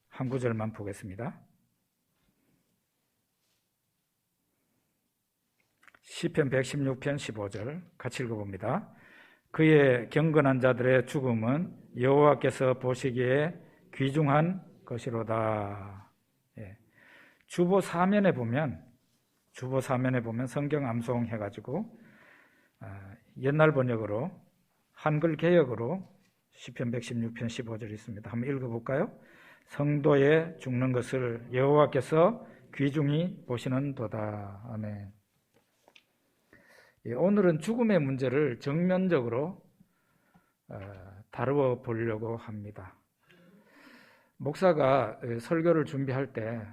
한 구절만 보겠습니다. 시편 116편 15절 같이 읽어봅니다. 그의 경건한 자들의 죽음은 여호와께서 보시기에 귀중한 것이로다. 주보 사면에 보면 성경 암송 해가지고 옛날 번역으로 한글 개역으로 시편 116편 15절 있습니다. 한번 읽어볼까요? 성도의 죽는 것을 여호와께서 귀중히 보시는도다. 아멘. 오늘은 죽음의 문제를 정면적으로 다루어 보려고 합니다. 목사가 설교를 준비할 때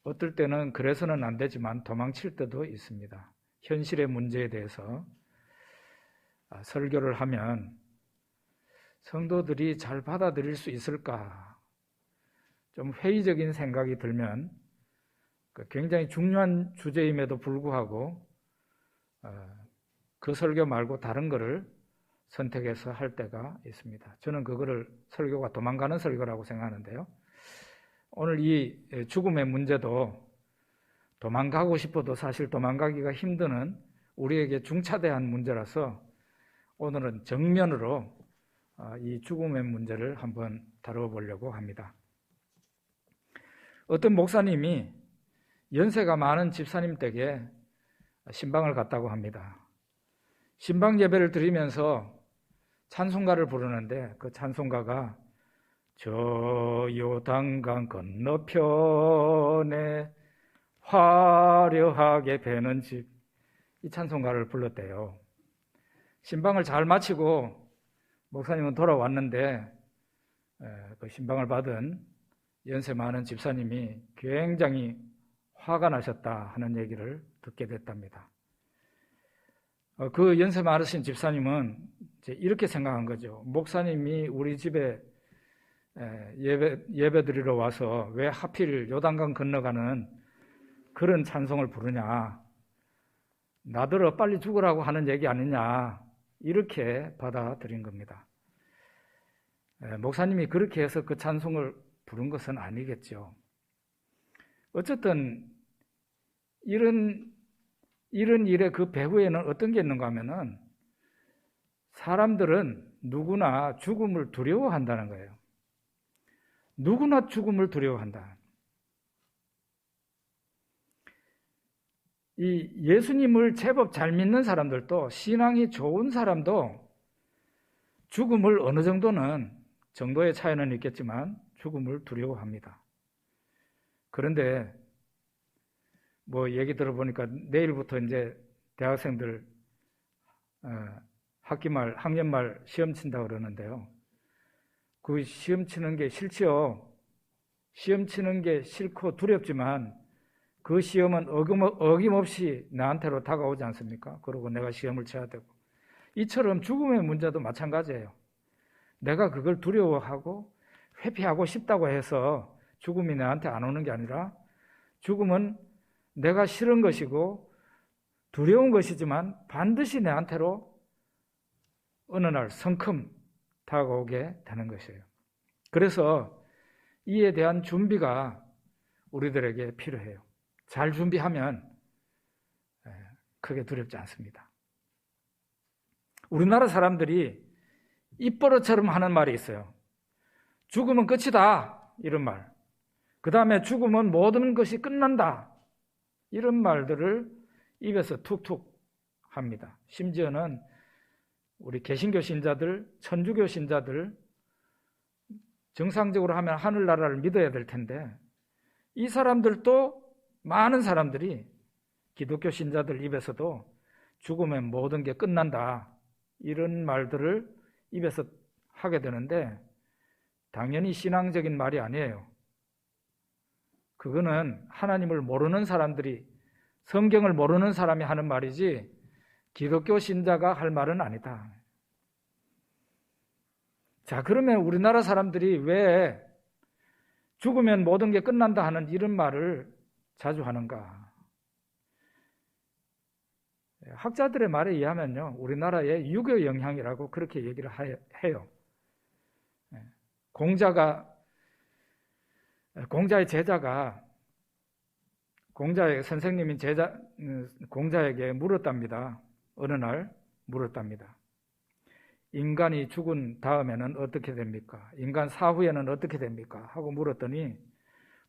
어떨 때는 그래서는 안 되지만 도망칠 때도 있습니다. 현실의 문제에 대해서 설교를 하면 성도들이 잘 받아들일 수 있을까? 좀 회의적인 생각이 들면 굉장히 중요한 주제임에도 불구하고 그 설교 말고 다른 거를 선택해서 할 때가 있습니다. 저는 그거를 설교가 도망가는 설교라고 생각하는데요. 오늘 이 죽음의 문제도 도망가고 싶어도 사실 도망가기가 힘드는 우리에게 중차대한 문제라서 오늘은 정면으로 이 죽음의 문제를 한번 다뤄보려고 합니다. 어떤 목사님이 연세가 많은 집사님 댁에 신방을 갔다고 합니다. 신방 예배를 드리면서 찬송가를 부르는데 그 찬송가가 저 요단강 건너편에 화려하게 배는 집, 이 찬송가를 불렀대요. 신방을 잘 마치고 목사님은 돌아왔는데 그 신방을 받은 연세 많은 집사님이 굉장히 화가 나셨다 하는 얘기를 듣게 됐답니다. 그 연세 많으신 집사님은 이제 이렇게 생각한 거죠. 목사님이 우리 집에 예배 드리러 와서 왜 하필 요단강 건너가는 그런 찬송을 부르냐, 나더러 빨리 죽으라고 하는 얘기 아니냐, 이렇게 받아들인 겁니다. 목사님이 그렇게 해서 그 찬송을 부른 것은 아니겠죠. 어쨌든 이런 일의 그 배후에는 어떤 게 있는가 하면은 사람들은 누구나 죽음을 두려워한다는 거예요. 누구나 죽음을 두려워한다. 이 예수님을 제법 잘 믿는 사람들도, 신앙이 좋은 사람도 죽음을 어느 정도의 차이는 있겠지만 죽음을 두려워합니다. 그런데 얘기 들어보니까 내일부터 이제 대학생들 학년말 시험 친다고 그러는데요. 그 시험 치는 게 싫지요. 시험 치는 게 싫고 두렵지만 그 시험은 어김없이 나한테로 다가오지 않습니까? 그리고 내가 시험을 쳐야 되고. 이처럼 죽음의 문제도 마찬가지예요. 내가 그걸 두려워하고 회피하고 싶다고 해서 죽음이 나한테 안 오는 게 아니라 죽음은 내가 싫은 것이고 두려운 것이지만 반드시 내한테로 어느 날 성큼 다가오게 되는 것이에요. 그래서 이에 대한 준비가 우리들에게 필요해요. 잘 준비하면 크게 두렵지 않습니다. 우리나라 사람들이 입버릇처럼 하는 말이 있어요. 죽으면 끝이다, 이런 말. 그 다음에 죽으면 모든 것이 끝난다, 이런 말들을 입에서 툭툭 합니다. 심지어는 우리 개신교 신자들, 천주교 신자들, 정상적으로 하면 하늘나라를 믿어야 될 텐데 이 사람들도, 많은 사람들이 기독교 신자들 입에서도 죽으면 모든 게 끝난다, 이런 말들을 입에서 하게 되는데 당연히 신앙적인 말이 아니에요. 그거는 하나님을 모르는 사람들이, 성경을 모르는 사람이 하는 말이지 기독교 신자가 할 말은 아니다. 자, 그러면 우리나라 사람들이 왜 죽으면 모든 게 끝난다 하는 이런 말을 자주 하는가? 학자들의 말에 의하면요, 우리나라의 유교 영향이라고 그렇게 얘기를 해요. 공자의 제자가 공자의 선생님인 공자에게 물었답니다. 어느 날 물었답니다. 인간이 죽은 다음에는 어떻게 됩니까? 인간 사후에는 어떻게 됩니까? 하고 물었더니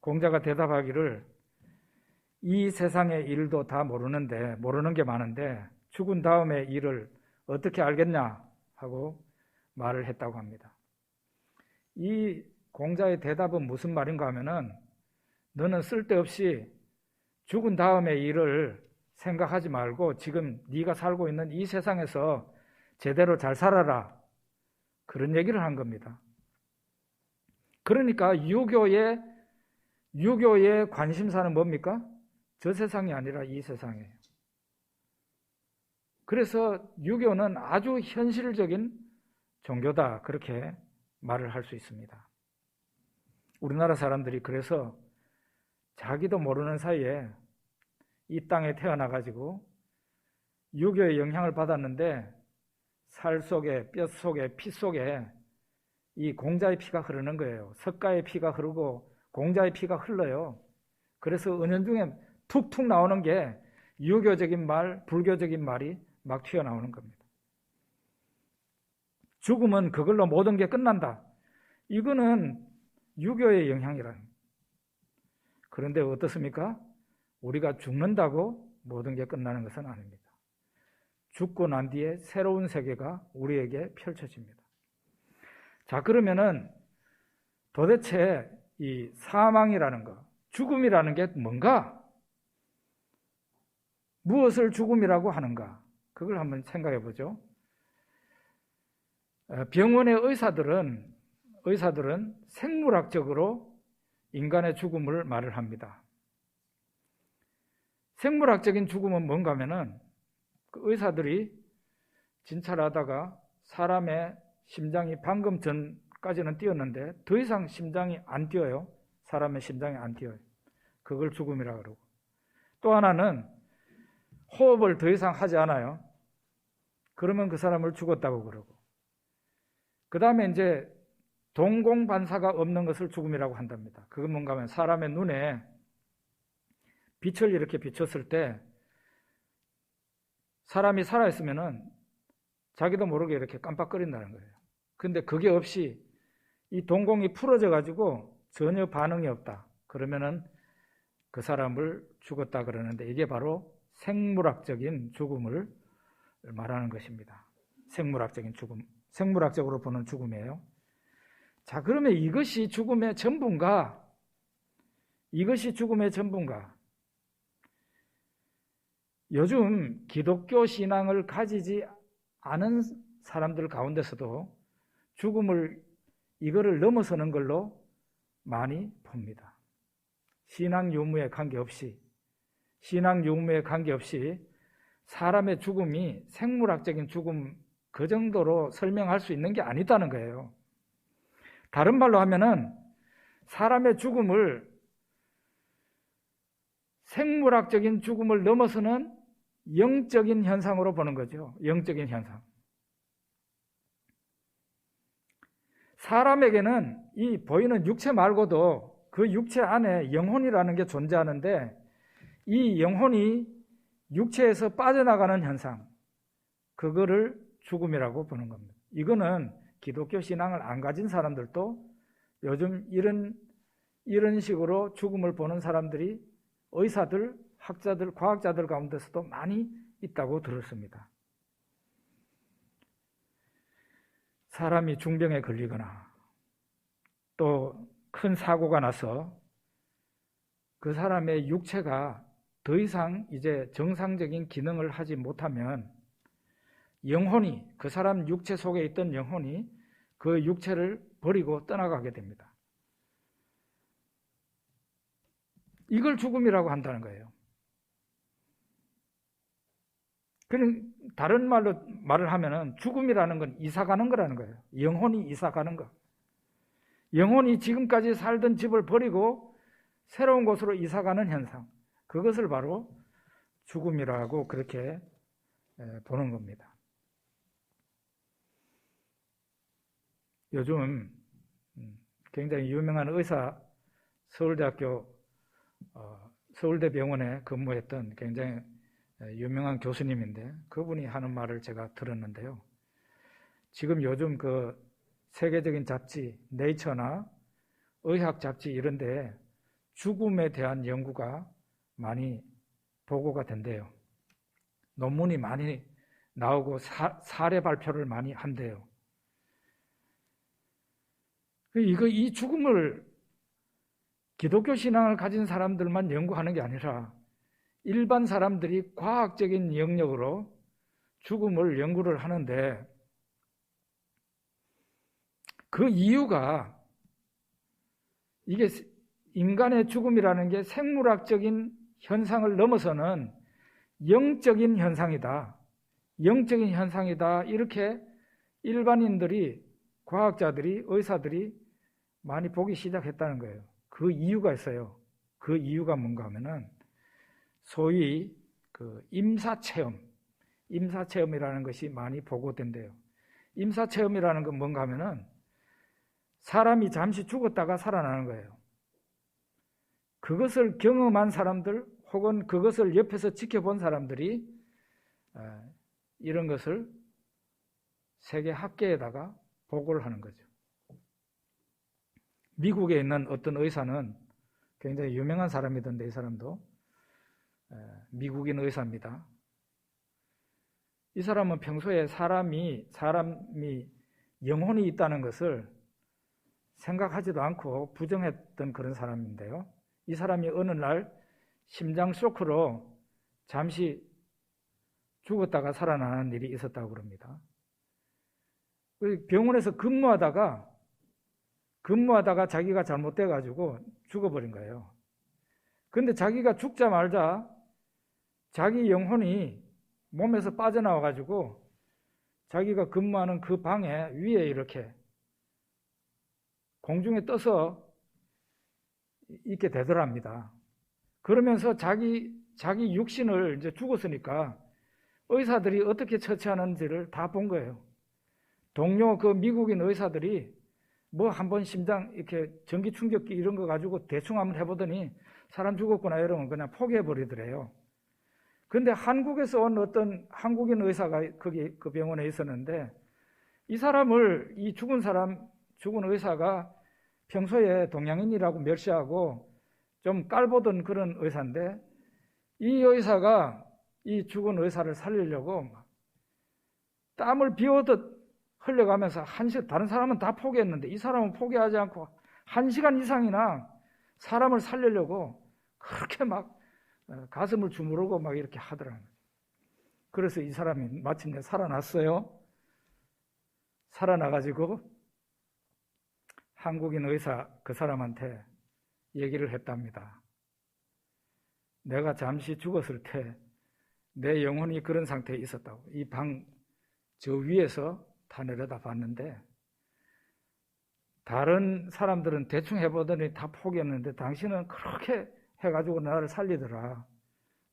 공자가 대답하기를 이 세상의 일도 다 모르는데 모르는 게 많은데 죽은 다음의 일을 어떻게 알겠냐 하고 말을 했다고 합니다. 이 공자의 대답은 무슨 말인가 하면은 너는 쓸데없이 죽은 다음의 일을 생각하지 말고 지금 네가 살고 있는 이 세상에서 제대로 잘 살아라. 그런 얘기를 한 겁니다. 그러니까 유교의 관심사는 뭡니까? 저 세상이 아니라 이 세상이에요. 그래서 유교는 아주 현실적인 종교다. 그렇게 말을 할 수 있습니다. 우리나라 사람들이 그래서 자기도 모르는 사이에 이 땅에 태어나가지고 유교의 영향을 받았는데 살 속에, 뼈 속에, 피 속에 이 공자의 피가 흐르는 거예요. 석가의 피가 흐르고 공자의 피가 흘러요. 그래서 은연중에 툭툭 나오는 게 유교적인 말, 불교적인 말이 막 튀어나오는 겁니다. 죽으면 그걸로 모든 게 끝난다. 이거는 유교의 영향이라는. 그런데 어떻습니까? 우리가 죽는다고 모든 게 끝나는 것은 아닙니다. 죽고 난 뒤에 새로운 세계가 우리에게 펼쳐집니다. 자, 그러면은 도대체 이 사망이라는 것, 죽음이라는 게 뭔가? 무엇을 죽음이라고 하는가? 그걸 한번 생각해 보죠. 병원의 의사들은 생물학적으로 인간의 죽음을 말을 합니다. 생물학적인 죽음은 뭔가 하면은 그 의사들이 진찰을 하다가 사람의 심장이 방금 전까지는 뛰었는데 더 이상 심장이 안 뛰어요. 사람의 심장이 안 뛰어요. 그걸 죽음이라고 그러고, 또 하나는 호흡을 더 이상 하지 않아요. 그러면 그 사람을 죽었다고 그러고, 그 다음에 이제 동공반사가 없는 것을 죽음이라고 한답니다. 그건 뭔가 하면 사람의 눈에 빛을 이렇게 비췄을 때 사람이 살아있으면은 자기도 모르게 이렇게 깜빡거린다는 거예요. 근데 그게 없이 이 동공이 풀어져 가지고 전혀 반응이 없다. 그러면은 그 사람을 죽었다 그러는데 이게 바로 생물학적인 죽음을 말하는 것입니다. 생물학적인 죽음, 생물학적으로 보는 죽음이에요. 자, 그러면 이것이 죽음의 전부인가? 이것이 죽음의 전부인가? 요즘 기독교 신앙을 가지지 않은 사람들 가운데서도 죽음을 이거를 넘어서는 걸로 많이 봅니다. 신앙 유무에 관계없이 사람의 죽음이 생물학적인 죽음 그 정도로 설명할 수 있는 게 아니다는 거예요. 다른 말로 하면은 사람의 죽음을 생물학적인 죽음을 넘어서는 영적인 현상으로 보는 거죠. 영적인 현상. 사람에게는 이 보이는 육체 말고도 그 육체 안에 영혼이라는 게 존재하는데 이 영혼이 육체에서 빠져나가는 현상, 그거를 죽음이라고 보는 겁니다. 이거는 기독교 신앙을 안 가진 사람들도 요즘 이런 식으로 죽음을 보는 사람들이 의사들, 학자들, 과학자들 가운데서도 많이 있다고 들었습니다. 사람이 중병에 걸리거나 또 큰 사고가 나서 그 사람의 육체가 더 이상 이제 정상적인 기능을 하지 못하면 영혼이, 그 사람 육체 속에 있던 영혼이 그 육체를 버리고 떠나가게 됩니다. 이걸 죽음이라고 한다는 거예요. 그럼 다른 말을 하면은 죽음이라는 건 이사가는 거라는 거예요. 영혼이 이사가는 거. 영혼이 지금까지 살던 집을 버리고 새로운 곳으로 이사가는 현상. 그것을 바로 죽음이라고 그렇게 보는 겁니다. 요즘 굉장히 유명한 의사, 서울대병원에 근무했던 굉장히 유명한 교수님인데 그분이 하는 말을 제가 들었는데요. 지금 요즘 그 세계적인 잡지, 네이처나 의학 잡지 이런 데 죽음에 대한 연구가 많이 보고가 된대요. 논문이 많이 나오고 사례 발표를 많이 한대요. 이 죽음을 기독교 신앙을 가진 사람들만 연구하는 게 아니라 일반 사람들이 과학적인 영역으로 죽음을 연구를 하는데 그 이유가 이게 인간의 죽음이라는 게 생물학적인 현상을 넘어서는 영적인 현상이다. 영적인 현상이다. 이렇게 일반인들이, 과학자들이, 의사들이 많이 보기 시작했다는 거예요. 그 이유가 있어요. 그 이유가 뭔가 하면은 소위 그 임사체험이라는 것이 많이 보고된대요. 임사체험이라는 건 뭔가 하면은 사람이 잠시 죽었다가 살아나는 거예요. 그것을 경험한 사람들 혹은 그것을 옆에서 지켜본 사람들이 이런 것을 세계 학계에다가 보고를 하는 거죠. 미국에 있는 어떤 의사는 굉장히 유명한 사람이던데 이 사람도 미국인 의사입니다. 이 사람은 평소에 사람이 영혼이 있다는 것을 생각하지도 않고 부정했던 그런 사람인데요. 이 사람이 어느 날 심장 쇼크로 잠시 죽었다가 살아나는 일이 있었다고 그럽니다. 병원에서 근무하다가 자기가 잘못돼가지고 죽어버린 거예요. 근데 자기가 죽자마자 자기 영혼이 몸에서 빠져나와가지고 자기가 근무하는 그 방에 위에 이렇게 공중에 떠서 있게 되더랍니다. 그러면서 자기 육신을 이제 죽었으니까 의사들이 어떻게 처치하는지를 다 본 거예요. 동료 그 미국인 의사들이 뭐 한번 심장 이렇게 전기 충격기 이런 거 가지고 대충 한번 해보더니 사람 죽었구나 이러면 그냥 포기해버리더래요. 근데 한국에서 온 어떤 한국인 의사가 거기 그 병원에 있었는데 이 사람을 이 죽은 의사가 평소에 동양인이라고 멸시하고 좀 깔보던 그런 의사인데 이 의사가 이 죽은 의사를 살리려고 땀을 비오듯 흘려가면서 다른 사람은 다 포기했는데 이 사람은 포기하지 않고 1시간 이상이나 사람을 살리려고 그렇게 막 가슴을 주무르고 막 이렇게 하더라고요. 그래서 이 사람이 마침내 살아났어요. 살아나가지고 한국인 의사 그 사람한테 얘기를 했답니다. 내가 잠시 죽었을 때 내 영혼이 그런 상태에 있었다고. 이 방 저 위에서 다 내려다 봤는데 다른 사람들은 대충 해보더니 다 포기했는데 당신은 그렇게 해가지고 나를 살리더라.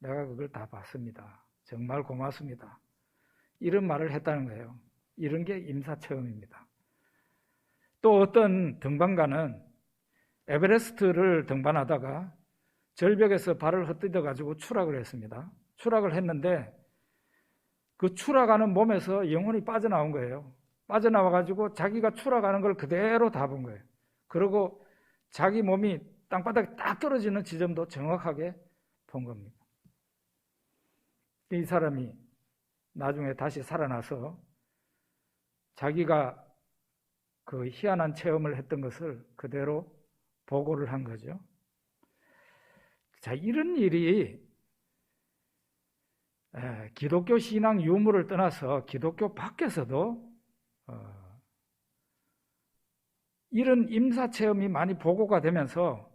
내가 그걸 다 봤습니다. 정말 고맙습니다. 이런 말을 했다는 거예요. 이런 게 임사체험입니다. 또 어떤 등반가는 에베레스트를 등반하다가 절벽에서 발을 헛디뎌가지고 추락을 했습니다. 추락을 했는데 그 추락하는 몸에서 영혼이 빠져나온 거예요. 빠져나와가지고 자기가 추락하는 걸 그대로 다 본 거예요. 그리고 자기 몸이 땅바닥에 딱 떨어지는 지점도 정확하게 본 겁니다. 이 사람이 나중에 다시 살아나서 자기가 그 희한한 체험을 했던 것을 그대로 보고를 한 거죠. 자, 이런 일이 기독교 신앙 유무를 떠나서 기독교 밖에서도 이런 임사체험이 많이 보고가 되면서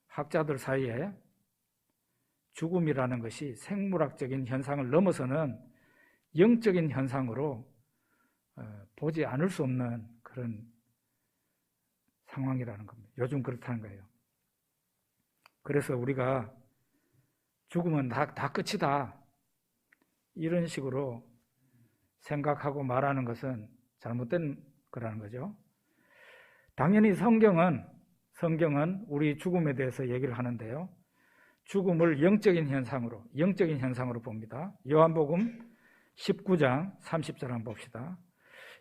학자들 사이에 죽음이라는 것이 생물학적인 현상을 넘어서는 영적인 현상으로 보지 않을 수 없는 그런 상황이라는 겁니다. 요즘 그렇다는 거예요. 그래서 우리가 죽으면 다 끝이다 이런 식으로 생각하고 말하는 것은 잘못된 거라는 거죠. 당연히 성경은 우리 죽음에 대해서 얘기를 하는데요. 죽음을 영적인 현상으로 봅니다. 요한복음 19장 30절 한번 봅시다.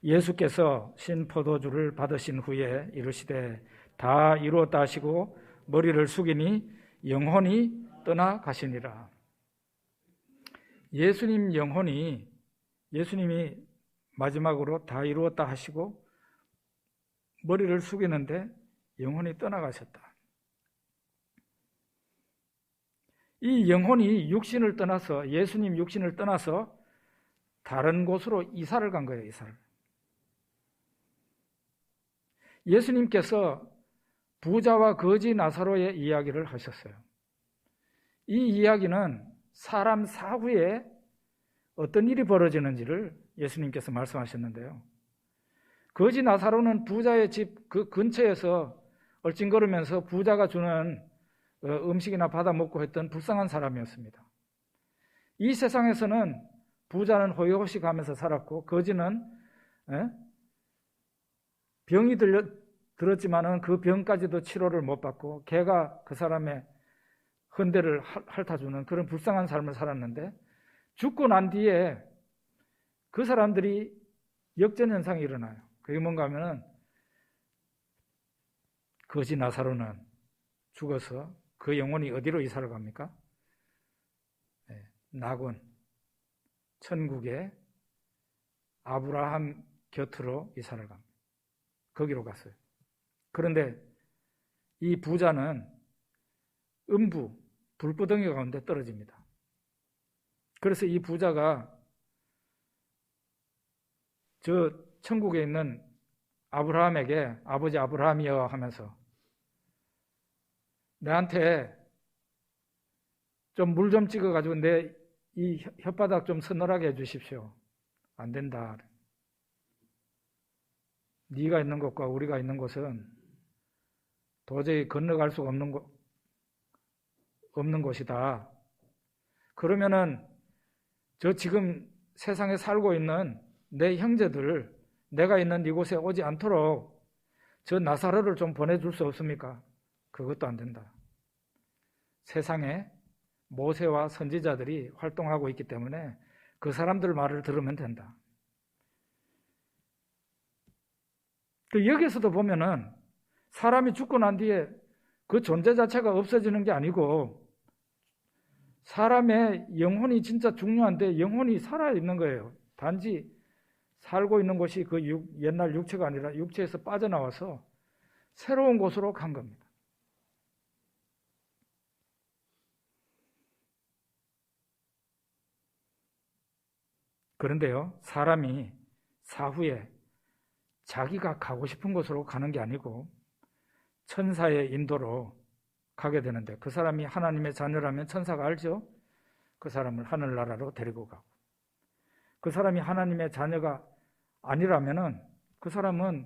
예수께서 신포도주를 받으신 후에 이르시되 다 이루었다 하시고 머리를 숙이니 영혼이 떠나가시니라. 예수님이 마지막으로 다 이루었다 하시고 머리를 숙이는데 영혼이 떠나가셨다. 이 영혼이 예수님 육신을 떠나서 다른 곳으로 이사를 간 거예요. 이사를. 예수님께서 부자와 거지 나사로의 이야기를 하셨어요. 이 이야기는 사람 사후에 어떤 일이 벌어지는지를 예수님께서 말씀하셨는데요. 거지 나사로는 부자의 집 그 근처에서 얼찐걸으면서 부자가 주는 음식이나 받아 먹고 했던 불쌍한 사람이었습니다. 이 세상에서는 부자는 호의호식 하면서 살았고 거지는 병이 들었지만은 그 병까지도 치료를 못 받고 개가 그 사람의 헌대를 핥아주는 그런 불쌍한 삶을 살았는데 죽고 난 뒤에 그 사람들이 역전현상이 일어나요. 그게 뭔가 하면은 거지 나사로는 죽어서 그 영혼이 어디로 이사를 갑니까? 낙원, 천국의 아브라함 곁으로 이사를 갑니다. 거기로 갔어요. 그런데 이 부자는 음부, 불구덩이 가운데 떨어집니다. 그래서 이 부자가 저 천국에 있는 아브라함에게 아버지 아브라함이여 하면서 내한테 좀 물 좀 찍어가지고 내 이 혓바닥 좀 서늘하게 해주십시오. 안 된다. 네가 있는 곳과 우리가 있는 곳은 도저히 건너갈 수가 없는 곳이다. 그러면은 저 지금 세상에 살고 있는 내 형제들 내가 있는 이곳에 오지 않도록 저 나사로를 좀 보내줄 수 없습니까? 그것도 안 된다. 세상에 모세와 선지자들이 활동하고 있기 때문에 그 사람들 말을 들으면 된다. 여기에서도 보면은 사람이 죽고 난 뒤에 그 존재 자체가 없어지는 게 아니고 사람의 영혼이 진짜 중요한데 영혼이 살아있는 거예요. 단지 살고 있는 곳이 그 옛날 육체가 아니라 육체에서 빠져나와서 새로운 곳으로 간 겁니다. 그런데요, 사람이 사후에 자기가 가고 싶은 곳으로 가는 게 아니고 천사의 인도로 가게 되는데 그 사람이 하나님의 자녀라면 천사가 알죠? 그 사람을 하늘나라로 데리고 가고 그 사람이 하나님의 자녀가 아니라면은 그 사람은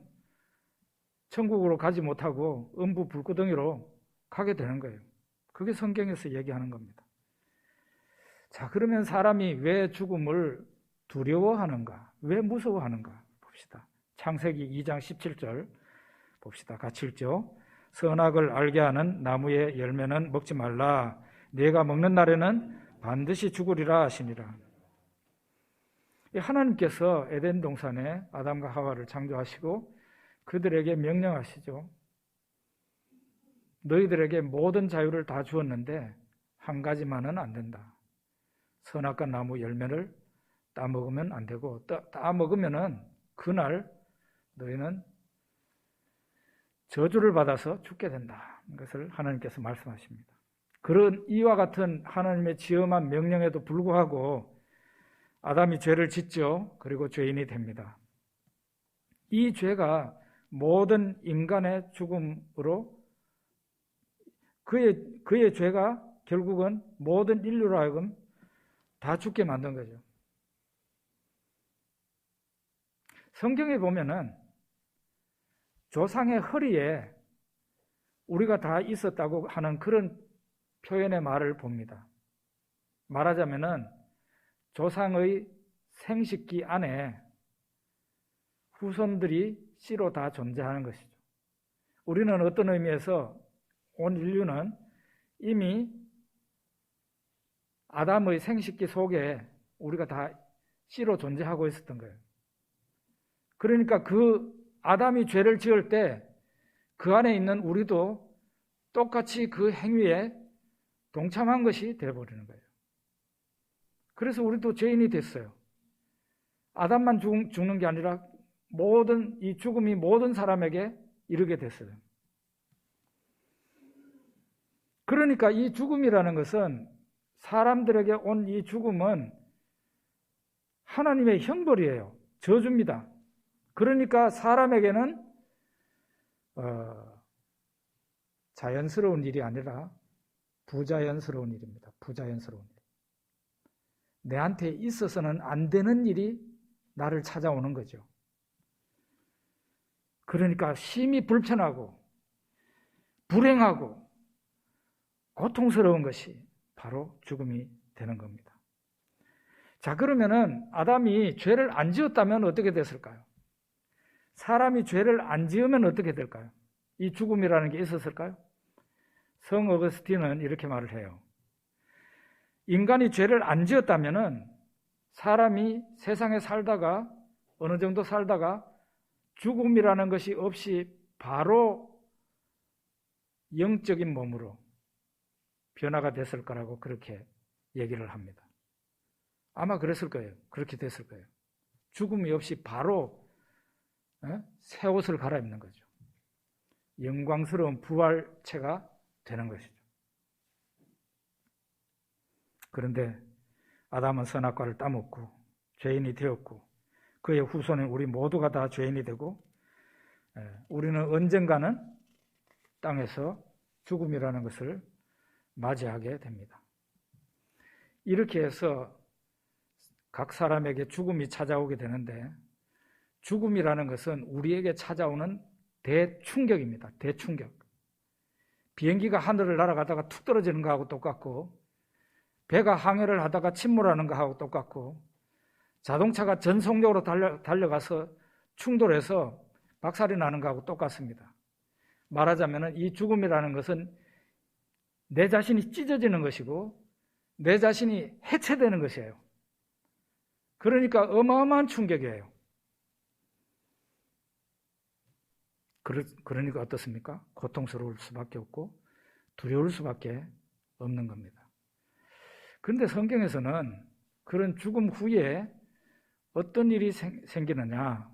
천국으로 가지 못하고 음부 불구덩이로 가게 되는 거예요. 그게 성경에서 얘기하는 겁니다. 자, 그러면 사람이 왜 죽음을 두려워하는가? 왜 무서워하는가? 봅시다. 창세기 2장 17절 봅시다. 같이 읽죠. 선악을 알게 하는 나무의 열매는 먹지 말라. 네가 먹는 날에는 반드시 죽으리라 하시니라. 하나님께서 에덴 동산에 아담과 하와를 창조하시고 그들에게 명령하시죠. 너희들에게 모든 자유를 다 주었는데 한 가지만은 안 된다. 선악과 나무 열매를 따먹으면 안 되고 따먹으면은 그날 너희는 저주를 받아서 죽게 된다. 이것을 하나님께서 말씀하십니다. 그런 이와 같은 하나님의 지엄한 명령에도 불구하고 아담이 죄를 짓죠. 그리고 죄인이 됩니다. 이 죄가 모든 인간의 죽음으로 그의 죄가 결국은 모든 인류로 하여금 다 죽게 만든 거죠. 성경에 보면은 조상의 허리에 우리가 다 있었다고 하는 그런 표현의 말을 봅니다. 말하자면은 조상의 생식기 안에 후손들이 씨로 다 존재하는 것이죠. 우리는 어떤 의미에서 온 인류는 이미 아담의 생식기 속에 우리가 다 씨로 존재하고 있었던 거예요. 그러니까 그 아담이 죄를 지을 때 그 안에 있는 우리도 똑같이 그 행위에 동참한 것이 되어버리는 거예요. 그래서 우리도 죄인이 됐어요. 아담만 죽는 게 아니라 이 죽음이 모든 사람에게 이르게 됐어요. 그러니까 이 죽음이라는 것은, 사람들에게 온 이 죽음은 하나님의 형벌이에요. 저주입니다. 그러니까 사람에게는 자연스러운 일이 아니라 부자연스러운 일입니다. 부자연스러운 일. 내한테 있어서는 안 되는 일이 나를 찾아오는 거죠. 그러니까 심히 불편하고 불행하고 고통스러운 것이 바로 죽음이 되는 겁니다. 자, 그러면은 아담이 죄를 안 지었다면 어떻게 됐을까요? 사람이 죄를 안 지으면 어떻게 될까요? 이 죽음이라는 게 있었을까요? 성 어거스틴은 이렇게 말을 해요. 인간이 죄를 안 지었다면은 사람이 세상에 살다가 어느 정도 살다가 죽음이라는 것이 없이 바로 영적인 몸으로 변화가 됐을 거라고 그렇게 얘기를 합니다. 아마 그랬을 거예요. 그렇게 됐을 거예요. 죽음이 없이 바로 새 옷을 갈아입는 거죠. 영광스러운 부활체가 되는 것이죠. 그런데 아담은 선악과를 따먹고 죄인이 되었고, 그의 후손인 우리 모두가 다 죄인이 되고, 우리는 언젠가는 땅에서 죽음이라는 것을 맞이하게 됩니다. 이렇게 해서 각 사람에게 죽음이 찾아오게 되는데, 죽음이라는 것은 우리에게 찾아오는 대충격입니다. 대충격. 비행기가 하늘을 날아가다가 툭 떨어지는 거하고 똑같고, 배가 항해를 하다가 침몰하는 거하고 똑같고, 자동차가 전속력으로 달려가서 충돌해서 박살이 나는 거하고 똑같습니다. 말하자면 이 죽음이라는 것은 내 자신이 찢어지는 것이고 내 자신이 해체되는 것이에요. 그러니까 어마어마한 충격이에요. 그러니까 어떻습니까? 고통스러울 수밖에 없고 두려울 수밖에 없는 겁니다. 그런데 성경에서는 그런 죽음 후에 어떤 일이 생기느냐,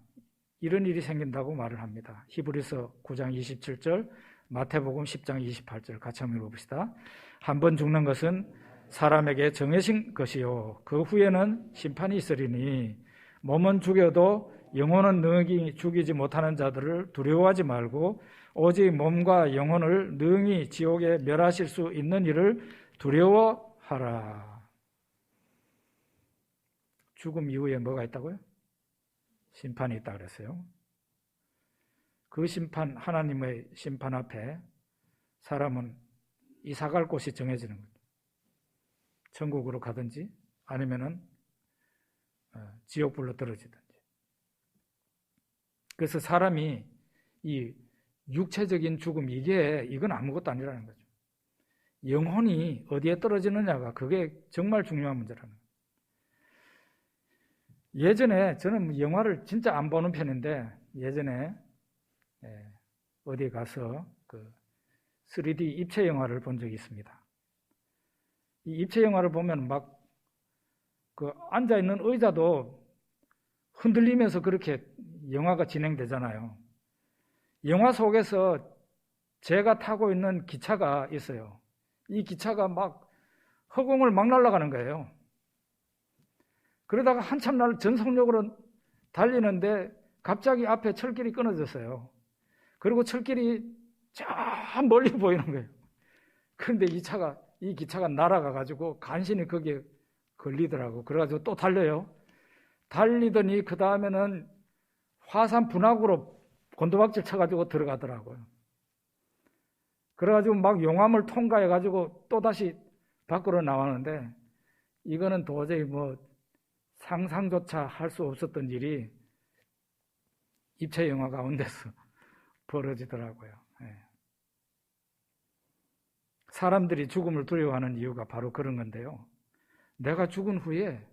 이런 일이 생긴다고 말을 합니다. 히브리서 9장 27절, 마태복음 10장 28절 같이 한번 읽어봅시다. 한 번 죽는 것은 사람에게 정해진 것이요 그 후에는 심판이 있으리니 몸은 죽여도 영혼은 능히 죽이지 못하는 자들을 두려워하지 말고 오직 몸과 영혼을 능히 지옥에 멸하실 수 있는 이를 두려워하라. 죽음 이후에 뭐가 있다고요? 심판이 있다 그랬어요. 그 심판, 하나님의 심판 앞에 사람은 이사갈 곳이 정해지는 거죠. 천국으로 가든지 아니면은 지옥불로 떨어지든지. 그래서 사람이 이 육체적인 죽음, 이건 아무것도 아니라는 거죠. 영혼이 어디에 떨어지느냐가 그게 정말 중요한 문제라는 거예요. 예전에 저는 영화를 진짜 안 보는 편인데 예전에 어디에 가서 그 3D 입체 영화를 본 적이 있습니다. 이 입체 영화를 보면 막 그 앉아 있는 의자도 흔들리면서 그렇게 영화가 진행되잖아요. 영화 속에서 제가 타고 있는 기차가 있어요. 이 기차가 막 허공을 막 날아가는 거예요. 그러다가 한참 전속력으로 달리는데 갑자기 앞에 철길이 끊어졌어요. 그리고 철길이 저 멀리 보이는 거예요. 그런데 이 기차가 날아가가지고 간신히 거기에 걸리더라고. 그래가지고 또 달려요. 달리더니 그 다음에는 화산 분화구로 곤두박질 쳐가지고 들어가더라고요. 그래가지고 막 용암을 통과해가지고 또다시 밖으로 나왔는데 이거는 도저히 뭐 상상조차 할 수 없었던 일이 입체 영화 가운데서 벌어지더라고요. 사람들이 죽음을 두려워하는 이유가 바로 그런 건데요. 내가 죽은 후에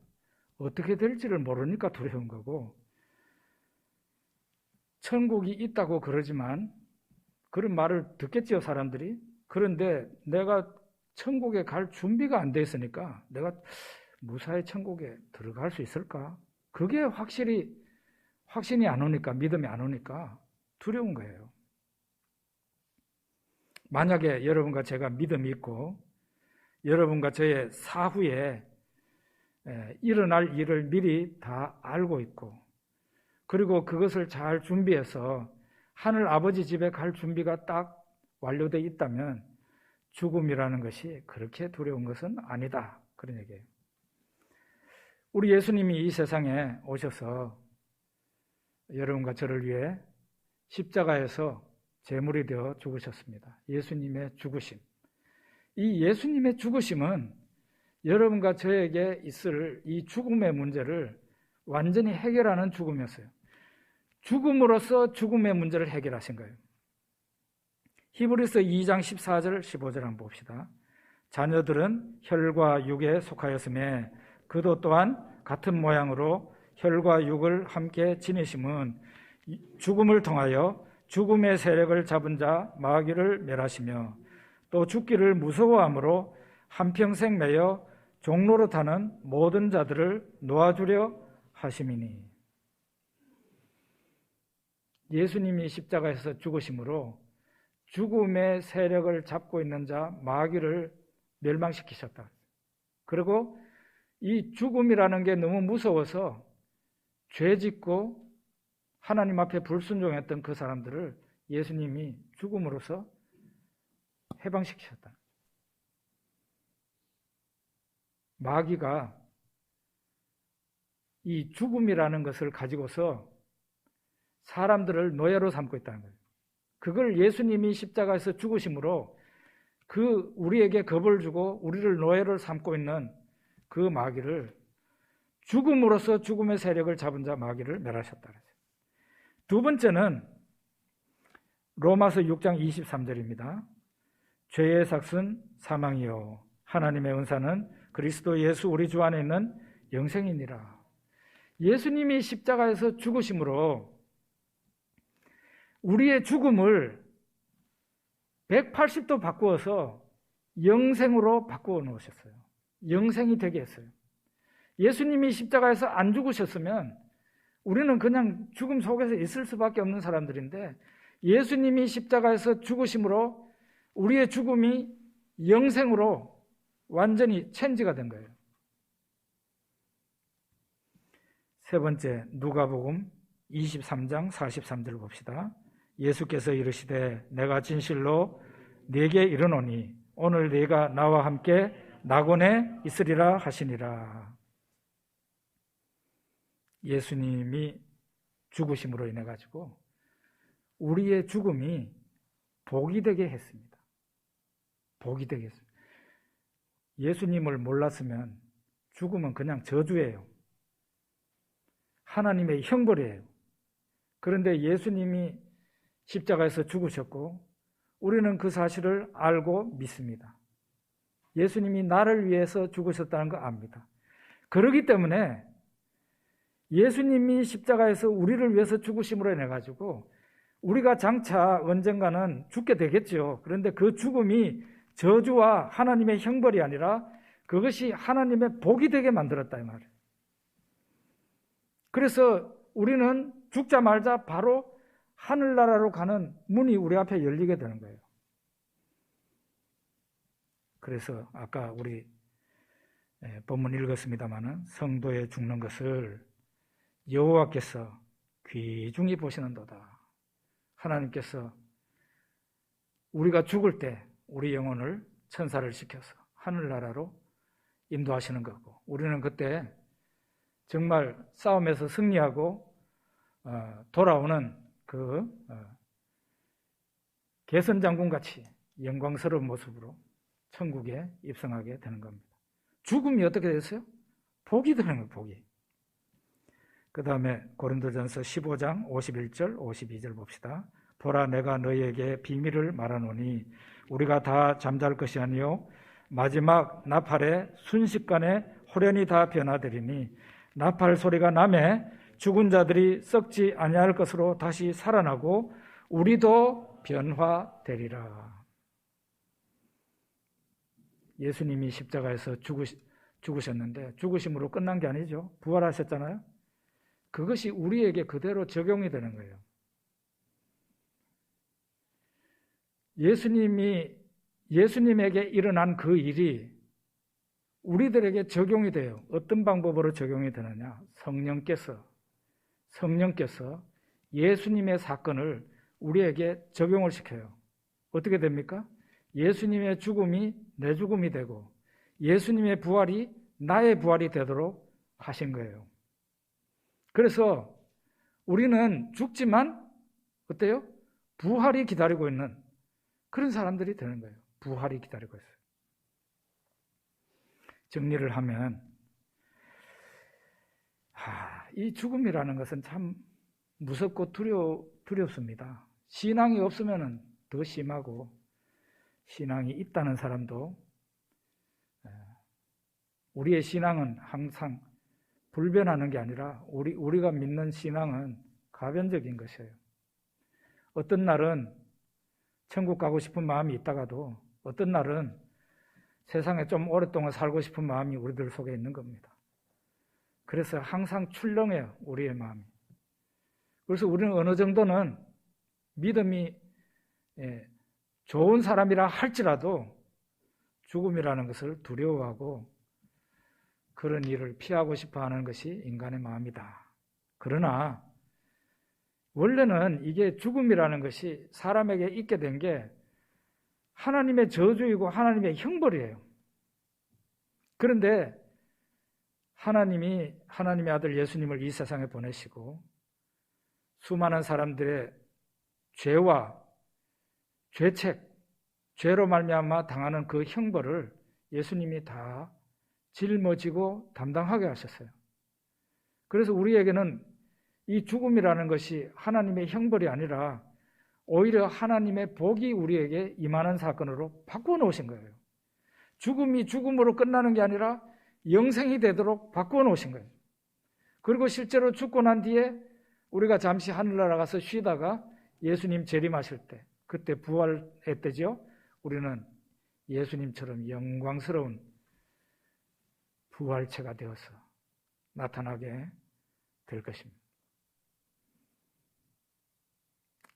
어떻게 될지를 모르니까 두려운 거고, 천국이 있다고 그러지만 그런 말을 듣겠지요, 사람들이. 그런데 내가 천국에 갈 준비가 안 돼 있으니까 내가 무사히 천국에 들어갈 수 있을까? 그게 확신이 안 오니까, 믿음이 안 오니까 두려운 거예요. 만약에 여러분과 제가 믿음이 있고 여러분과 저의 사후에 일어날 일을 미리 다 알고 있고, 그리고 그것을 잘 준비해서 하늘 아버지 집에 갈 준비가 딱 완료되어 있다면 죽음이라는 것이 그렇게 두려운 것은 아니다, 그런 얘기예요. 우리 예수님이 이 세상에 오셔서 여러분과 저를 위해 십자가에서 제물이 되어 죽으셨습니다. 예수님의 죽으심. 이 예수님의 죽으심은 여러분과 저에게 있을 이 죽음의 문제를 완전히 해결하는 죽음이었어요. 죽음으로써 죽음의 문제를 해결하신 거예요. 히브리서 2장 14절 15절 한번 봅시다. 자녀들은 혈과 육에 속하였음에 그도 또한 같은 모양으로 혈과 육을 함께 지니심은 죽음을 통하여 죽음의 세력을 잡은 자 마귀를 멸하시며 또 죽기를 무서워함으로 한평생 매여 종로로 타는 모든 자들을 놓아주려 하심이니. 예수님이 십자가에서 죽으심으로 죽음의 세력을 잡고 있는 자 마귀를 멸망시키셨다. 그리고 이 죽음이라는 게 너무 무서워서 죄 짓고 하나님 앞에 불순종했던 그 사람들을 예수님이 죽음으로써 해방시키셨다. 마귀가 이 죽음이라는 것을 가지고서 사람들을 노예로 삼고 있다는 거예요. 그걸 예수님이 십자가에서 죽으심으로 그 우리에게 겁을 주고 우리를 노예로 삼고 있는 그 마귀를 죽음으로써 죽음의 세력을 잡은 자 마귀를 멸하셨다. 두 번째는 로마서 6장 23절입니다. 죄의 삭은 사망이요 하나님의 은사는 그리스도 예수 우리 주 안에 있는 영생이니라. 예수님이 십자가에서 죽으심으로 우리의 죽음을 180도 바꾸어서 영생으로 바꾸어 놓으셨어요. 영생이 되게 했어요. 예수님이 십자가에서 안 죽으셨으면 우리는 그냥 죽음 속에서 있을 수밖에 없는 사람들인데, 예수님이 십자가에서 죽으심으로 우리의 죽음이 영생으로 완전히 체인지가 된 거예요. 세 번째, 누가복음 23장 43절 봅시다. 예수께서 이르시되 내가 진실로 네게 이르노니 오늘 네가 나와 함께 낙원에 있으리라 하시니라. 예수님이 죽으심으로 인해 가지고 우리의 죽음이 복이 되게 했습니다. 복이 되게 했습니다. 예수님을 몰랐으면 죽음은 그냥 저주예요. 하나님의 형벌이에요. 그런데 예수님이 십자가에서 죽으셨고 우리는 그 사실을 알고 믿습니다. 예수님이 나를 위해서 죽으셨다는 거 압니다. 그렇기 때문에 예수님이 십자가에서 우리를 위해서 죽으심으로 인해 가지고 우리가 장차 언젠가는 죽게 되겠죠. 그런데 그 죽음이 저주와 하나님의 형벌이 아니라 그것이 하나님의 복이 되게 만들었다 이 말이에요. 그래서 우리는 죽자마자 바로 하늘나라로 가는 문이 우리 앞에 열리게 되는 거예요. 그래서 아까 우리 본문 읽었습니다마는 성도의 죽는 것을 여호와께서 귀중히 보시는도다. 하나님께서 우리가 죽을 때 우리 영혼을 천사를 시켜서 하늘나라로 인도하시는 거고, 우리는 그때 정말 싸움에서 승리하고 돌아오는 그 개선장군같이 영광스러운 모습으로 천국에 입성하게 되는 겁니다. 죽음이 어떻게 됐어요? 복이 되는 거예요. 복이. 그 다음에 고린도전서 15장 51절 52절 봅시다. 보라, 내가 너희에게 비밀을 말하노니 우리가 다 잠잘 것이 아니요 마지막 나팔에 순식간에 호련히 다 변화되리니 나팔 소리가 나매 죽은 자들이 썩지 아니할 것으로 다시 살아나고 우리도 변화되리라. 예수님이 십자가에서 죽으셨는데 죽으심으로 끝난 게 아니죠. 부활하셨잖아요. 그것이 우리에게 그대로 적용이 되는 거예요. 예수님에게 일어난 그 일이 우리들에게 적용이 돼요. 어떤 방법으로 적용이 되느냐? 성령께서 예수님의 사건을 우리에게 적용을 시켜요. 어떻게 됩니까? 예수님의 죽음이 내 죽음이 되고 예수님의 부활이 나의 부활이 되도록 하신 거예요. 그래서 우리는 죽지만 어때요? 부활이 기다리고 있는 그런 사람들이 되는 거예요. 부활이 기다리고 있어요. 정리를 하면 이 죽음이라는 것은 참 무섭고 두렵습니다. 신앙이 없으면 더 심하고 신앙이 있다는 사람도 우리의 신앙은 항상 불변하는 게 아니라 우리가 믿는 신앙은 가변적인 것이에요. 어떤 날은 천국 가고 싶은 마음이 있다가도 어떤 날은 세상에 좀 오랫동안 살고 싶은 마음이 우리들 속에 있는 겁니다. 그래서 항상 출렁해요, 우리의 마음이. 그래서 우리는 어느 정도는 믿음이 좋은 사람이라 할지라도 죽음이라는 것을 두려워하고 그런 일을 피하고 싶어 하는 것이 인간의 마음이다. 그러나 원래는 이게 죽음이라는 것이 사람에게 있게 된 게 하나님의 저주이고 하나님의 형벌이에요. 그런데 하나님의 아들 예수님을 이 세상에 보내시고 수많은 사람들의 죄와 죄책, 죄로 말미암아 당하는 그 형벌을 예수님이 다 짊어지고 담당하게 하셨어요. 그래서 우리에게는 이 죽음이라는 것이 하나님의 형벌이 아니라 오히려 하나님의 복이 우리에게 임하는 사건으로 바꾸어 놓으신 거예요. 죽음이 죽음으로 끝나는 게 아니라 영생이 되도록 바꾸어 놓으신 거예요. 그리고 실제로 죽고 난 뒤에 우리가 잠시 하늘나라 가서 쉬다가 예수님 재림하실 때, 그때 부활의 때죠. 우리는 예수님처럼 영광스러운 부활체가 되어서 나타나게 될 것입니다.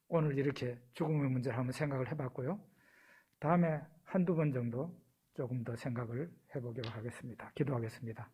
오늘 이렇게 죽음의 문제를 한번 생각을 해봤고요. 다음에 한두 번 정도 조금 더 생각을 해보기로 하겠습니다. 기도하겠습니다.